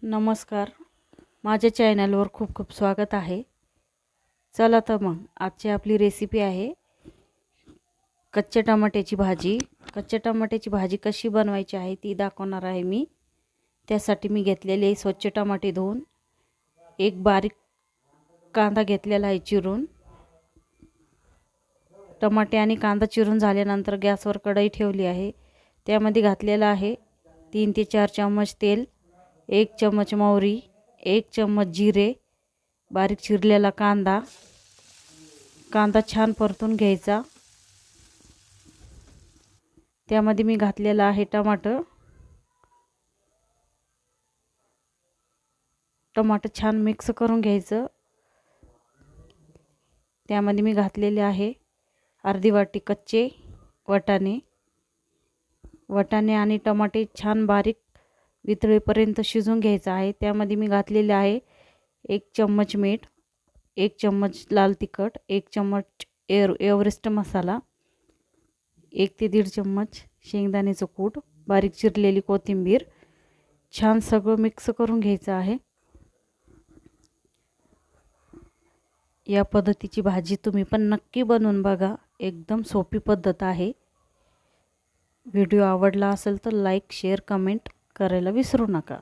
नमस्कार. माझ्या चॅनलवर खूप खूप स्वागत आहे. चला तर मग आजची आपली रेसिपी आहे कच्च्या टमाट्याची भाजी. कच्च्या टमाट्याची भाजी कशी बनवायची आहे ती दाखवणार आहे मी. त्यासाठी मी घेतलेले स्वच्छ टमाटे धुवून एक बारीक कांदा घेतलेला आहे चिरून. टमाटे आणि कांदा चिरून झाल्यानंतर गॅसवर कढई ठेवली आहे. त्यामध्ये घातलेला आहे 3 ते 4 चम्मच तेल, 1 चम्मच मोहरी, 1 चम्मच जिरे, बारीक चिरलेला कांदा. कांदा छान परतून घ्यायचा. त्यामध्ये मी घातलेला आहे टमाटर छान मिक्स करून घ्यायचं. त्यामध्ये मी घातलेले आहे अर्धी वाटी कच्चे वाटाणे. वाटाणे आणि टमाटे छान बारीक वितळेपर्यंत शिजवून घ्यायचं आहे. त्यामध्ये मी घातलेले आहे 1 चम्मच मीठ, 1 चम्मच लाल तिखट, 1 चम्मच एव्हरेस्ट मसाला, 1 ते 1.5 चम्मच शेंगदाण्याचं कूट, बारीक चिरलेली कोथिंबीर. छान सगळं मिक्स करून घ्यायचं आहे. या पद्धतीची भाजी तुम्ही पण नक्की बनवून बघा. एकदम सोपी पद्धत आहे. व्हिडिओ आवडला असेल तर लाईक, शेअर, कमेंट करायला विसरू नका.